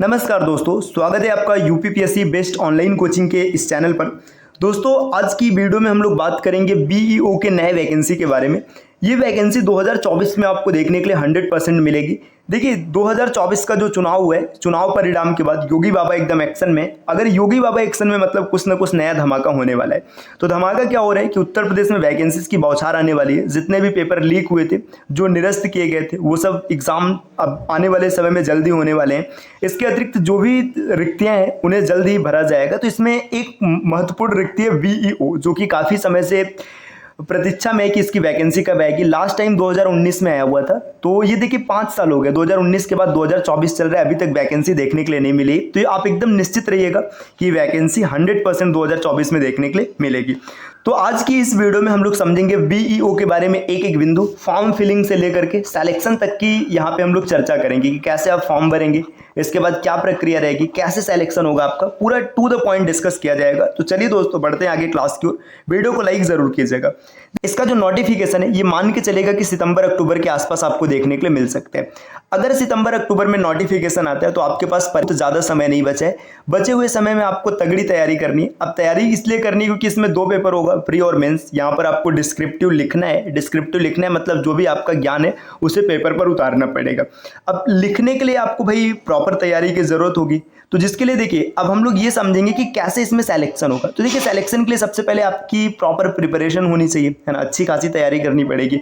नमस्कार दोस्तों, स्वागत है आपका यूपीपीएससी बेस्ट ऑनलाइन कोचिंग के इस चैनल पर। दोस्तों, आज की वीडियो में हम लोग बात करेंगे बीईओ के नए वैकेंसी के बारे में। ये वैकेंसी 2024 में आपको देखने के लिए 100% मिलेगी। देखिए, 2024 का जो चुनाव हुआ है, चुनाव परिणाम के बाद योगी बाबा एकदम एक्शन में। अगर योगी बाबा एक्शन में मतलब कुछ ना कुछ नया धमाका होने वाला है। तो धमाका क्या हो रहा है कि उत्तर प्रदेश में वैकेंसीज की बौछार आने वाली है। जितने भी पेपर लीक हुए थे, जो निरस्त किए गए थे, वो सब एग्जाम अब आने वाले समय में जल्दी होने वाले हैं। इसके अतिरिक्त जो भी रिक्तियां हैं उन्हें जल्द ही भरा जाएगा। तो इसमें एक महत्वपूर्ण रिक्ति है बीईओ, जो कि काफ़ी समय से प्रतीक्षा में है कि इसकी वैकेंसी कब आएगी। लास्ट टाइम 2019 में आया हुआ था। तो ये देखिए 5 साल हो गए, 2019 के बाद 2024 चल रहा है, अभी तक वैकेंसी देखने के लिए नहीं मिली। तो आप एकदम निश्चित रहिएगा कि वैकेंसी 100% 2024 में देखने के लिए मिलेगी। तो आज की इस वीडियो में हम लोग समझेंगे बीईओ के बारे में एक एक बिंदु, फॉर्म फिलिंग से लेकर के सिलेक्शन तक की यहाँ पे हम लोग चर्चा करेंगे कि कैसे आप फॉर्म भरेंगे, इसके बाद क्या प्रक्रिया रहेगी, कैसे सिलेक्शन होगा आपका, पूरा टू द पॉइंट डिस्कस किया जाएगा। तो चलिए दोस्तों, बढ़ते हैं आगे क्लास की ओर। वीडियो को लाइक जरूर कीजिएगा। इसका जो नोटिफिकेशन है, ये मान के चलेगा कि सितंबर अक्टूबर के आसपास आपको देखने के लिए मिल सकते हैं। अगर सितंबर अक्टूबर में नोटिफिकेशन आता है तो आपके पास तो ज़्यादा समय नहीं बचा है। बचे हुए समय में आपको तगड़ी तैयारी करनी है। अब तैयारी इसलिए करनी है क्योंकि इसमें 2 पेपर होगा, प्री और मेंस। यहाँ पर आपको डिस्क्रिप्टिव लिखना है। डिस्क्रिप्टिव लिखना है मतलब जो भी आपका ज्ञान है उसे पेपर पर उतारना पड़ेगा। अब लिखने के लिए आपको भाई प्रॉपर तैयारी की जरूरत होगी। तो जिसके लिए देखिए, अब हम लोग ये समझेंगे कि कैसे इसमें सिलेक्शन होगा। तो देखिए, सिलेक्शन के लिए सबसे पहले आपकी प्रॉपर प्रिपरेशन होनी चाहिए, है ना। अच्छी खासी तैयारी करनी पड़ेगी।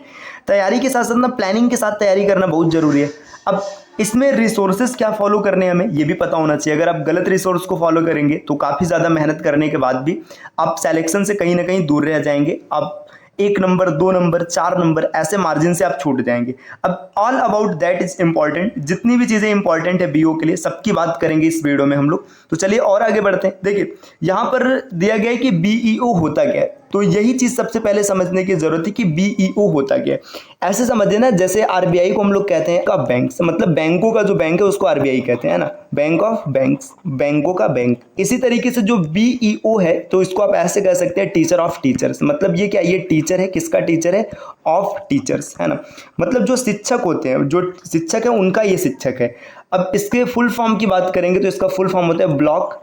तैयारी के साथ साथ ना प्लानिंग के साथ तैयारी करना बहुत जरूरी है। अब इसमें रिसोर्सेज क्या फॉलो करने हैं हमें ये भी पता होना चाहिए। अगर आप गलत रिसोर्स को फॉलो करेंगे तो काफ़ी ज़्यादा मेहनत करने के बाद भी आप सिलेक्शन से कहीं ना कहीं दूर रह जाएंगे। आप 1 नंबर, 2 नंबर, 4 नंबर ऐसे मार्जिन से आप छूट जाएंगे। अब all about that is important. जितनी भी चीज़ें इंपॉर्टेंट है बीओ के लिए, सबकी बात करेंगे इस वीडियो में हम लोग। तो चलिए और आगे बढ़ते हैं। देखिए, यहाँ पर दिया गया है कि बीईओ होता क्या है। तो यही चीज़ सबसे पहले समझने की जरूरत है कि बीईओ होता क्या है। ऐसे समझिए ना, जैसे आरबीआई को हम लोग कहते हैं का बैंक, मतलब बैंकों का जो बैंक है उसको आरबीआई कहते हैं ना, बैंक ऑफ बैंक्स, बैंकों का बैंक। इसी तरीके से जो बीईओ है तो इसको आप ऐसे कह सकते हैं टीचर ऑफ टीचर्स। मतलब ये क्या, ये टीचर है, किसका टीचर है? ऑफ टीचर्स, है ना। मतलब जो शिक्षक होते हैं, जो शिक्षक है उनका ये शिक्षक है। अब इसके फुल फॉर्म की बात करेंगे तो इसका फुल फॉर्म होता है ब्लॉक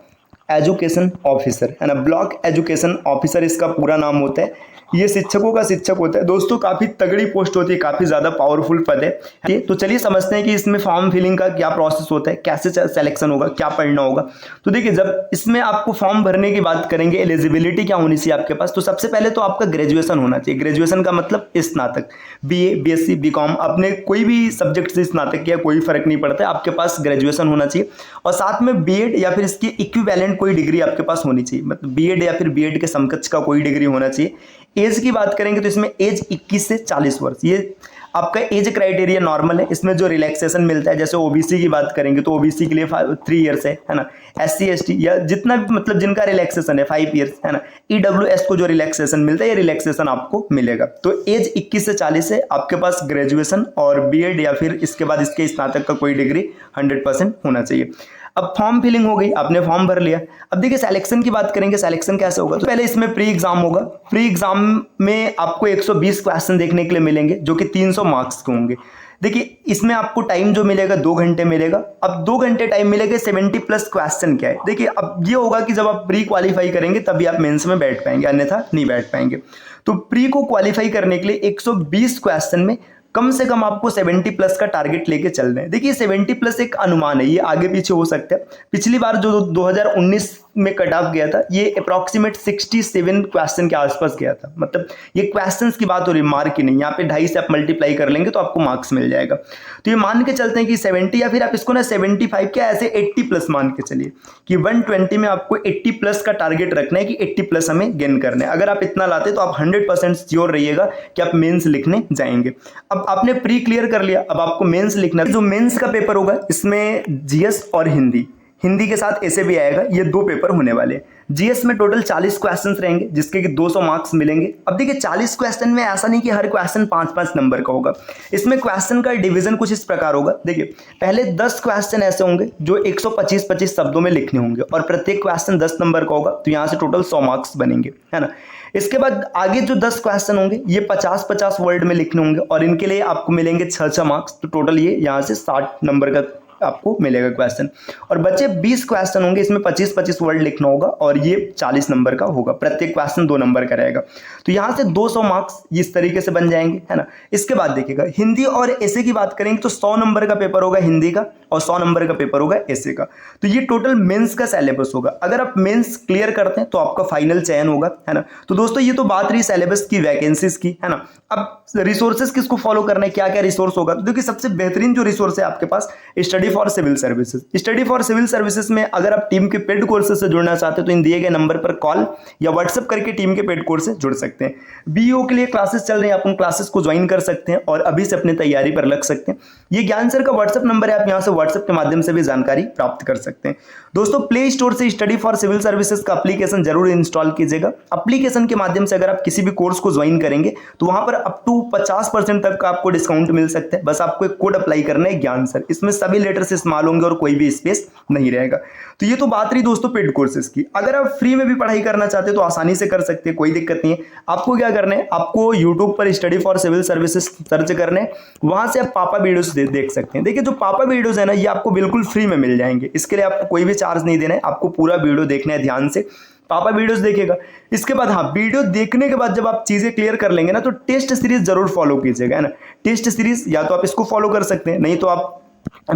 एजुकेशन ऑफिसर, है ना। ब्लॉक एजुकेशन ऑफिसर इसका पूरा नाम होता है। ये शिक्षकों का शिक्षक होता है। दोस्तों, काफ़ी तगड़ी पोस्ट होती है, काफ़ी ज़्यादा पावरफुल पद है। तो चलिए समझते हैं कि इसमें फॉर्म फिलिंग का क्या प्रोसेस होता है, कैसे सिलेक्शन होगा, क्या पढ़ना होगा। तो देखिए, जब इसमें आपको फॉर्म भरने की बात करेंगे, एलिजिबिलिटी क्या होनी चाहिए आपके पास। तो सबसे पहले तो आपका ग्रेजुएशन होना चाहिए। ग्रेजुएशन का मतलब स्नातक, बीए, बीएससी, बीकॉम, अपने कोई भी सब्जेक्ट से स्नातक किया कोई फर्क नहीं पड़ता है, आपके पास ग्रेजुएशन होना चाहिए। और साथ में बीएड या फिर इसकी इक्विवेलेंट कोई डिग्री आपके पास होनी चाहिए। मतलब बीएड या फिर बीएड के समकक्ष का कोई डिग्री होना चाहिए। एज की बात करेंगे तो इसमें एज 21 से 40 वर्ष, ये आपका एज क्राइटेरिया नॉर्मल है। इसमें जो रिलैक्सेशन मिलता है, जैसे ओबीसी की बात करेंगे तो ओबीसी के लिए 3 इयर्स है ना। एससी एसटी या जितना भी मतलब जिनका रिलैक्सेशन है 5 इयर्स, है ना। ईडब्ल्यूएस को जो रिलैक्सेशन मिलता है, ये रिलैक्सेशन आपको मिलेगा। तो एज 21 से 40 है, आपके पास ग्रेजुएशन और बीएड या फिर इसके बाद इसके स्नातक का कोई डिग्री 100% होना चाहिए। अब फॉर्म फिलिंग हो गई, आपने फॉर्म भर लिया। अब देखिए, सिलेक्शन की बात करेंगे, सिलेक्शन कैसे होगा। तो पहले इसमें प्री एग्जाम होगा। प्री एग्जाम में आपको 120 क्वेश्चन देखने के लिए मिलेंगे, जो कि 300 मार्क्स के होंगे। देखिए, इसमें आपको टाइम जो मिलेगा 2 घंटे मिलेगा। अब 2 घंटे टाइम मिलेगा, 70+ क्वेश्चन क्या है। देखिए, अब ये होगा कि जब आप प्री क्वालिफाई करेंगे तभी आप मेंस में बैठ पाएंगे, अन्यथा नहीं बैठ पाएंगे। तो प्री को क्वालिफाई करने के लिए 120 क्वेश्चन में कम से कम आपको 70+ का टारगेट लेके चल रहे हैं। देखिए, 70+ एक अनुमान है, ये आगे पीछे हो सकता है। पिछली बार जो 2019 में कट ऑफ गया था, ये अप्रॉक्सीमेट 67 क्वेश्चन के आसपास गया था। मतलब ये क्वेश्चंस की बात हो रही है, मार्क की नहीं। यहाँ पे 2.5 से आप मल्टीप्लाई कर लेंगे तो आपको मार्क्स मिल जाएगा। तो ये मान के चलते हैं कि 70 या फिर आप इसको ना 75 क्या ऐसे 80+ मान के चलिए कि 120 में आपको 80+ का टारगेट रखना है कि 80+ हमें गेन करना है। अगर आप इतना लाते तो आप 100% श्योर रहिएगा कि आप मेंस लिखने जाएंगे। अब आपने प्री क्लियर कर लिया, अब आपको मेंस लिखना है। जो मेंस का पेपर होगा इसमें जीएस और हिंदी, हिंदी के साथ ऐसे भी आएगा। ये 2 पेपर होने वाले हैं। जीएस में टोटल 40 क्वेश्चंस रहेंगे, जिसके कि 200 मार्क्स मिलेंगे। अब देखिए, 40 क्वेश्चन में ऐसा नहीं कि हर क्वेश्चन 5-5 नंबर का होगा। इसमें क्वेश्चन का डिवीजन कुछ इस प्रकार होगा। देखिए, पहले 10 क्वेश्चन ऐसे होंगे जो 125-25 शब्दों में लिखने होंगे और प्रत्येक क्वेश्चन 10 नंबर का होगा। तो यहाँ से टोटल 100 मार्क्स बनेंगे, है ना। इसके बाद आगे जो 10 क्वेश्चन होंगे ये 50-50 वर्ड में लिखने होंगे और इनके लिए आपको मिलेंगे 6-6 मार्क्स। तो टोटल ये यहाँ से 60 नंबर का आपको मिलेगा क्वेश्चन। और बच्चे 20 क्वेश्चन होंगे, इसमें 25-25 वर्ड लिखना होगा और ये 40 नंबर का होगा, प्रत्येक क्वेश्चन 2 नंबर का रहेगा। तो यहाँ से 200 मार्क्स इस तरीके से बन जाएंगे, है ना। इसके बाद देखिएगा हिंदी और ऐसे की बात करेंगे तो 100 नंबर का पेपर होगा हिंदी का और 100 नंबर का पेपर होगा ऐसे का। तो ये टोटल मेंस का सिलेबस होगा। अगर आप मेंस क्लियर करते हैं तो आपका फाइनल चयन होगा, है ना। तो दोस्तों ये तो बात रही सिलेबस की, वैकेंसीज की, है ना। अब रिसोर्सेज किसको फॉलो करना है, क्या क्या रिसोर्स होगा, तो देखिए सबसे बेहतरीन जो रिसोर्स है आपके पास study for civil services. Study for civil services में अगर आप टीम के पेड कोर्सेज से जुड़ना चाहते हैं तो इन दिए गए नंबर पर कॉल या व्हाट्सएप करके टीम के पेड कोर्स से जुड़ सकते हैं। बीईओ के लिए क्लासेस चल रही हैं, आप उन क्लासेस को ज्वाइन कर सकते हैं और अभी से अपनी तैयारी पर लग सकते हैं। ये ज्ञान सर का व्हाट्सएप नंबर है, आप यहां से व्हाट्सएप के माध्यम से भी जानकारी प्राप्त कर सकते हैं। दोस्तों प्ले स्टोर से स्टडी फॉर सिविल सर्विसेज का एप्लीकेशन जरूर इंस्टॉल कीजिएगा। एप्लीकेशन के माध्यम से अगर आप किसी भी कोर्स को ज्वाइन करेंगे तो वहां पर अप टू 50% तक का आपको डिस्काउंट मिल सकता है। बस आपको एक कोड अप्लाई करना है, ज्ञान सर, इसमें सभी लेटर्स इस्तेमाल होंगे और कोई भी स्पेस नहीं रहेगा। तो ये तो बात रही दोस्तों पेड कोर्सेज की। अगर आप फ्री में भी पढ़ाई करना चाहते हैं तो आसानी से कर सकते हैं, कोई दिक्कत नहीं है। आपको क्या करना है, आपको यूट्यूब पर study for civil services search करना है, वहां से आप पापा वीडियोस देख सकते हैं। देखिए जो पापा वीडियोस है ना, ये आपको बिल्कुल फ्री में मिल जाएंगे, इसके लिए आपको कोई भी चार्ज नहीं देना है, आपको पूरा वीडियो देखना है ध्यान से। पापा वीडियोस देखिएगा, इसके बाद हाँ वीडियो देखने के बाद जब आप चीजें क्लियर कर लेंगे ना तो टेस्ट सीरीज जरूर फॉलो कीजिएगा, है ना। टेस्ट सीरीज या तो आप इसको फॉलो कर सकते हैं, नहीं तो आप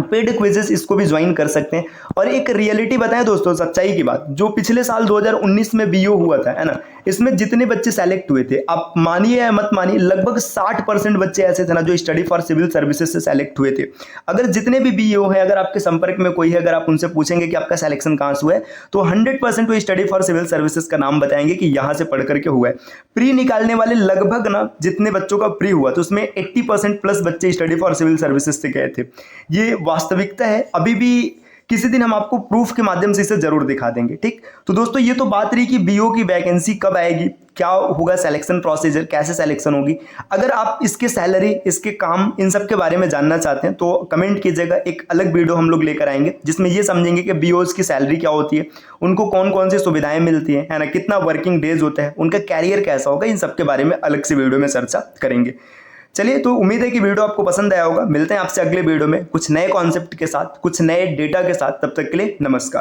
पेड क्विजेस इसको भी ज्वाइन कर सकते हैं। और एक रियलिटी बताएं दोस्तों, सच्चाई की बात, जो पिछले साल 2019 में बीओ हुआ था, है ना, इसमें जितने बच्चे सेलेक्ट हुए थे, आप मानिए या मत मानिए, लगभग 60% बच्चे ऐसे थे ना जो स्टडी फॉर सिविल सर्विसेज से सेलेक्ट हुए थे। अगर जितने भी बीओ हैं, अगर आपके संपर्क में कोई है, अगर आप उनसे पूछेंगे कि आपका सिलेक्शन कहाँ से हुआ है, तो 100% वो स्टडी फॉर सिविल सर्विसेज का नाम बताएंगे कि यहाँ से पढ़ करके हुआ है। प्री निकालने वाले लगभग ना जितने बच्चों का प्री हुआ तो उसमें 80% प्लस बच्चे स्टडी फॉर सिविल सर्विसेज से गए थे। ये वास्तविकता है, अभी भी किसी दिन हम आपको प्रूफ के माध्यम से इसे जरूर दिखा देंगे, ठीक। तो दोस्तों ये तो बात रही कि बीओ की वैकेंसी कब आएगी, क्या होगा सिलेक्शन प्रोसीजर, कैसे सिलेक्शन होगी। अगर आप इसके सैलरी, इसके काम, इन सब के बारे में जानना चाहते हैं तो कमेंट कीजिएगा, एक अलग वीडियो हम लोग लेकर आएंगे जिसमें ये समझेंगे कि बीओज की सैलरी क्या होती है, उनको कौन कौन सी सुविधाएं मिलती हैं, है ना, कितना वर्किंग डेज होता है, उनका कैरियर कैसा होगा, इन सब के बारे में अलग से वीडियो में चर्चा करेंगे। चलिए, तो उम्मीद है कि वीडियो आपको पसंद आया होगा। मिलते हैं आपसे अगले वीडियो में कुछ नए कॉन्सेप्ट के साथ, कुछ नए डेटा के साथ। तब तक के लिए नमस्कार।